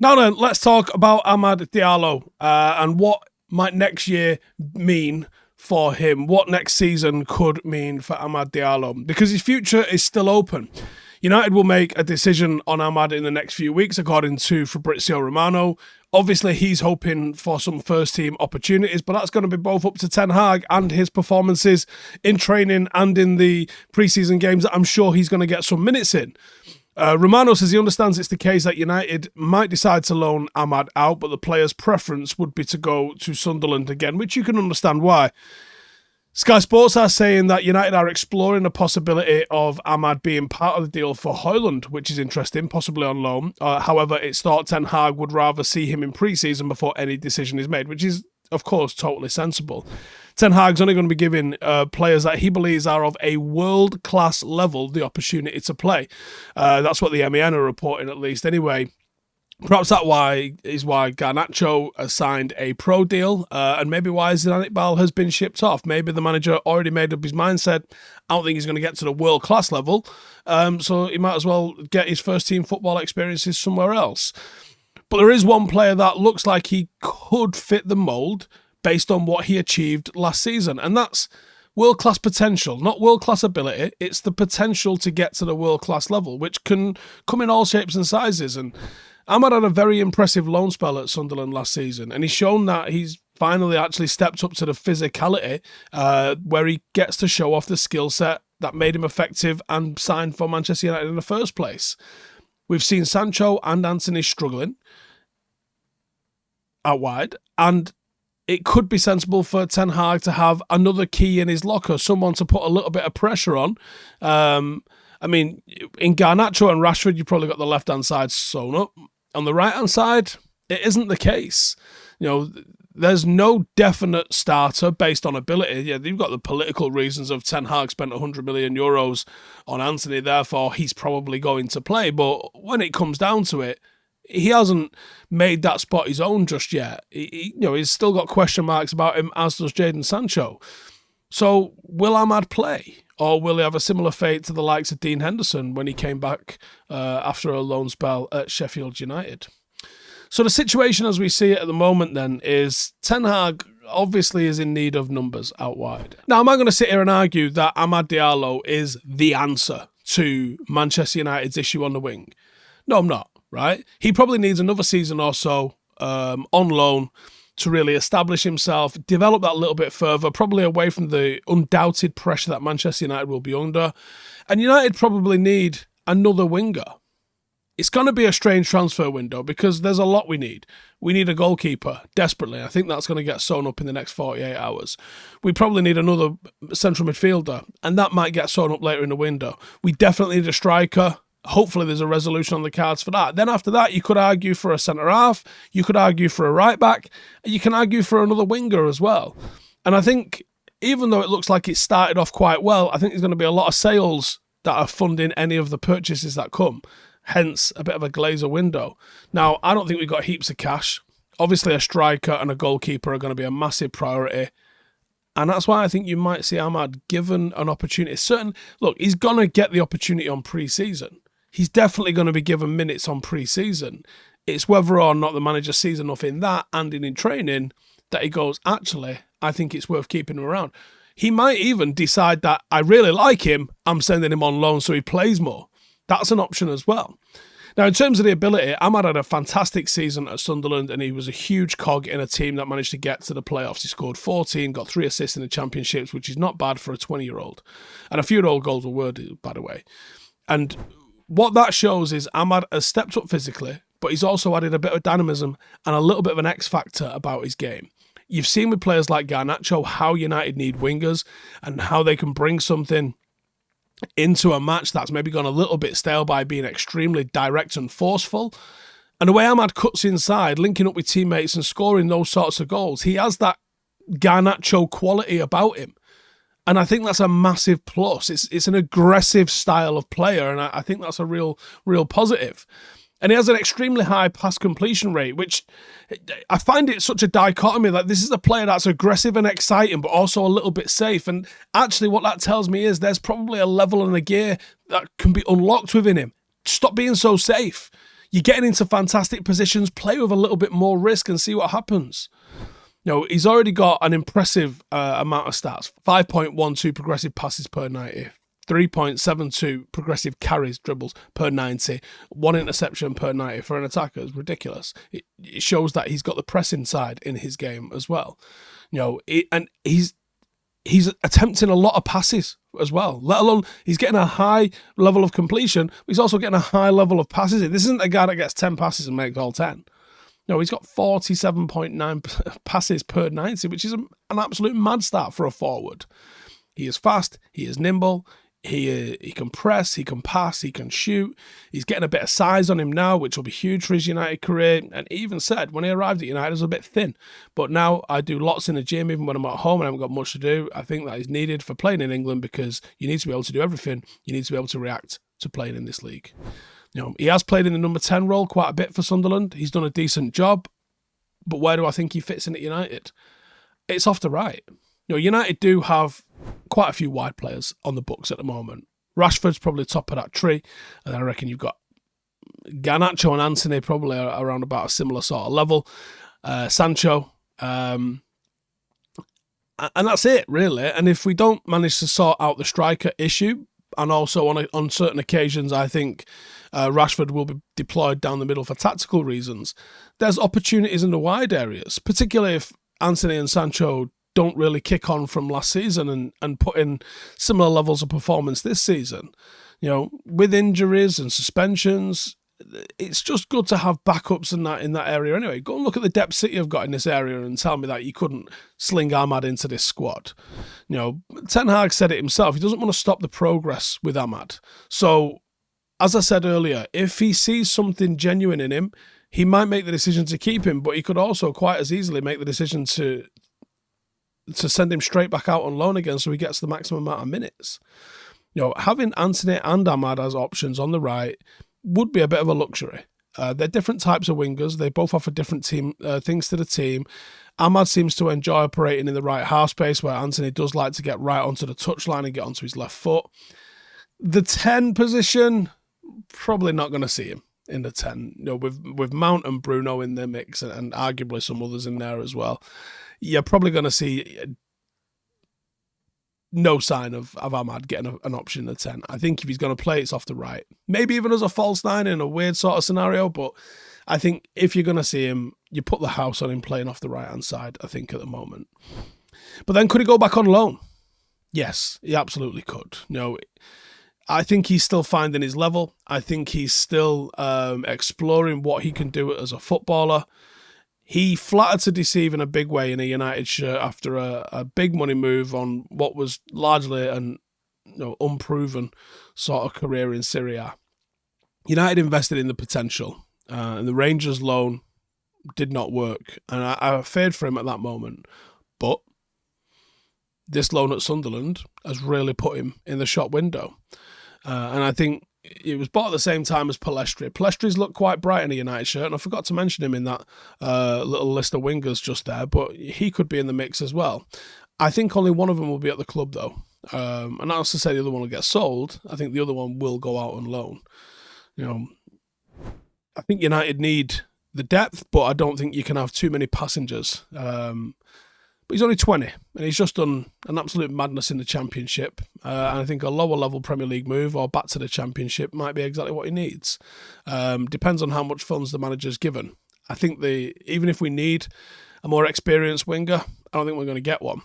Now then, let's talk about Amad Diallo and what might next year mean for him, what next season could mean for Amad Diallo, because his future is still open. United will make a decision on Amad in the next few weeks, according to Fabrizio Romano. Obviously, he's hoping for some first-team opportunities, but that's going to be both up to Ten Hag and his performances in training and in the preseason games that I'm sure he's going to get some minutes in. Romano says he understands it's the case that United might decide to loan Amad out, but the player's preference would be to go to Sunderland again, which you can understand why. Sky Sports are saying that United are exploring the possibility of Amad being part of the deal for Hojlund, which is interesting, possibly on loan. However, it's thought Ten Hag would rather see him in pre-season before any decision is made, which is, of course, totally sensible. Ten Hag's only going to be giving players that he believes are of a world-class level the opportunity to play. That's what the MEN are reporting, at least. Anyway, perhaps that is why Garnacho has signed a pro deal, and maybe why Zidane Iqbal has been shipped off. Maybe the manager already made up his mind, said, I don't think he's going to get to the world-class level, so he might as well get his first-team football experiences somewhere else. But there is one player that looks like he could fit the mould based on what he achieved last season, and that's world-class potential, not world-class ability. It's the potential to get to the world-class level, which can come in all shapes and sizes. And Amad had a very impressive loan spell at Sunderland last season, and he's shown that he's finally actually stepped up to the physicality where he gets to show off the skill set that made him effective and signed for Manchester United in the first place. We've seen Sancho and Antony struggling out wide, and it could be sensible for Ten Hag to have another key in his locker, someone to put a little bit of pressure on. I mean, in Garnacho and Rashford, you've probably got the left-hand side sewn up. On the right-hand side, it isn't the case. You know, there's no definite starter based on ability. Yeah, you've got the political reasons of Ten Hag spent 100 million euros on Antony, therefore he's probably going to play. But when it comes down to it, he hasn't made that spot his own just yet. He's still got question marks about him, as does Jadon Sancho. So will Amad play? Or will he have a similar fate to the likes of Dean Henderson when he came back after a loan spell at Sheffield United? So the situation as we see it at the moment then is Ten Hag obviously is in need of numbers out wide. Now, am I going to sit here and argue that Amad Diallo is the answer to Manchester United's issue on the wing? No, I'm not, right? He probably needs another season or so on loan to really establish himself, develop that a little bit further, probably away from the undoubted pressure that Manchester United will be under. And United probably need another winger. It's going to be a strange transfer window because there's a lot we need. We need a goalkeeper, desperately. I think that's going to get sewn up in the next 48 hours. We probably need another central midfielder, and that might get sewn up later in the window. We definitely need a striker. Hopefully there's a resolution on the cards for that. Then after that, you could argue for a centre-half, you could argue for a right-back, and you can argue for another winger as well. And I think, even though it looks like it started off quite well, I think there's going to be a lot of sales that are funding any of the purchases that come. Hence, a bit of a Glazer window. Now, I don't think we've got heaps of cash. Obviously, a striker and a goalkeeper are going to be a massive priority. And that's why I think you might see Amad given an opportunity. Look, he's going to get the opportunity on pre-season. He's definitely going to be given minutes on pre-season. It's whether or not the manager sees enough in that and in training that he goes, actually, I think it's worth keeping him around. He might even decide that I really like him, I'm sending him on loan so he plays more. That's an option as well. Now, in terms of the ability, Amad had a fantastic season at Sunderland and he was a huge cog in a team that managed to get to the playoffs. He scored 14, got 3 assists in the championships, which is not bad for a 20-year-old. And a few old goals were worded, by the way. And what that shows is Amad has stepped up physically, but he's also added a bit of dynamism and a little bit of an X factor about his game. You've seen with players like Garnacho how United need wingers and how they can bring something into a match that's maybe gone a little bit stale by being extremely direct and forceful. And the way Amad cuts inside, linking up with teammates and scoring those sorts of goals, he has that Garnacho quality about him. And I think that's a massive plus. It's an aggressive style of player, and I think that's a real positive. And he has an extremely high pass completion rate, which I find it such a dichotomy. Like, this is a player that's aggressive and exciting, but also a little bit safe. And actually what that tells me is there's probably a level and a gear that can be unlocked within him. Stop being so safe. You're getting into fantastic positions, play with a little bit more risk and see what happens. He's already got an impressive amount of stats. 5.12 progressive passes per 90. 3.72 progressive carries, dribbles per 90. 1 interception per 90 for an attacker is ridiculous. It shows that he's got the pressing side in his game as well. And he's attempting a lot of passes as well, let alone he's getting a high level of completion, but he's also getting a high level of passes. This isn't a guy that gets 10 passes and makes all 10. No, he's got 47.9 passes per 90, which is an absolute mad start for a forward. He is fast, he is nimble, he can press, he can pass, he can shoot. He's getting a bit of size on him now, which will be huge for his United career. And he even said when he arrived at United, he was a bit thin. But now I do lots in the gym, even when I'm at home and I haven't got much to do. I think that is needed for playing in England because you need to be able to do everything. You need to be able to react to playing in this league. He has played in the number 10 role quite a bit for Sunderland. He's done a decent job. But where do I think he fits in at United? It's off the right. United do have quite a few wide players on the books at the moment. Rashford's probably top of that tree. And I reckon you've got Garnacho and Anthony probably around about a similar sort of level. Sancho. And that's it, really. And if we don't manage to sort out the striker issue, and also on certain occasions, I think Rashford will be deployed down the middle for tactical reasons, there's opportunities in the wide areas, particularly if Anthony and Sancho don't really kick on from last season and put in similar levels of performance this season. With injuries and suspensions, it's just good to have backups in that area anyway. Go and look at the depth City have got in this area and tell me that you couldn't sling Amad into this squad. Ten Hag said it himself. He doesn't want to stop the progress with Amad. So, as I said earlier, if he sees something genuine in him, he might make the decision to keep him, but he could also quite as easily make the decision to send him straight back out on loan again so he gets the maximum amount of minutes. Having Anthony and Amad as options on the right would be a bit of a luxury. They're different types of wingers. They both offer different things to the team. Amad seems to enjoy operating in the right half space, where Anthony does like to get right onto the touchline and get onto his left foot. The 10 position, probably not going to see him in the 10. With Mount and Bruno in the mix and arguably some others in there as well, you're probably going to see no sign of Amad getting an option in the 10. I think if he's going to play, it's off the right. Maybe even as a false 9 in a weird sort of scenario, but I think if you're going to see him, you put the house on him playing off the right-hand side, I think, at the moment. But then could he go back on loan? Yes, he absolutely could. I think he's still finding his level. I think he's still exploring what he can do as a footballer. He flattered to deceive in a big way in a United shirt after a big money move on what was largely an unproven sort of career in Serie A. United invested in the potential, and the Rangers loan did not work, and I feared for him at that moment. But this loan at Sunderland has really put him in the shop window, and I think it was bought at the same time as Pellistri. Pellistri's looked quite bright in a United shirt, and I forgot to mention him in that little list of wingers just there, but he could be in the mix as well. I think only one of them will be at the club, though. And that's to say the other one will get sold. I think the other one will go out on loan. I think United need the depth, but I don't think you can have too many passengers. But he's only 20, and he's just done an absolute madness in the Championship. And I think a lower level Premier League move or back to the Championship might be exactly what he needs. Depends on how much funds the manager's given. I think even if we need a more experienced winger, I don't think we're going to get one.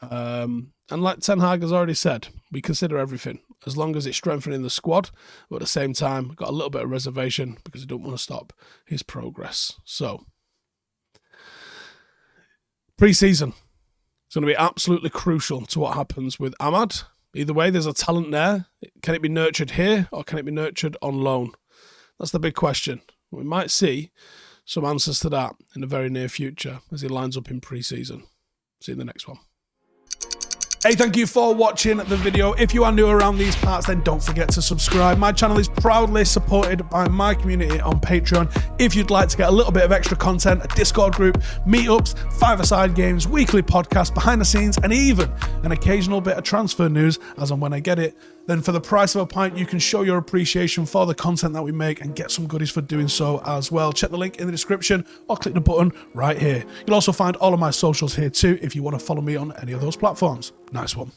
And like Ten Hag has already said, we consider everything, as long as it's strengthening the squad, but at the same time, got a little bit of reservation because he don't want to stop his progress. So, pre-season is going to be absolutely crucial to what happens with Amad. Either way, there's a talent there. Can it be nurtured here or can it be nurtured on loan? That's the big question. We might see some answers to that in the very near future as he lines up in pre-season. See you in the next one. Hey, thank you for watching the video. If you are new around these parts, then don't forget to subscribe. My channel is proudly supported by my community on Patreon. If you'd like to get a little bit of extra content, a Discord group, meetups, five-a-side games, weekly podcasts, behind the scenes, and even an occasional bit of transfer news as and when I get it, then for the price of a pint, you can show your appreciation for the content that we make and get some goodies for doing so as well. Check the link in the description or click the button right here. You'll also find all of my socials here too if you want to follow me on any of those platforms. Nice one.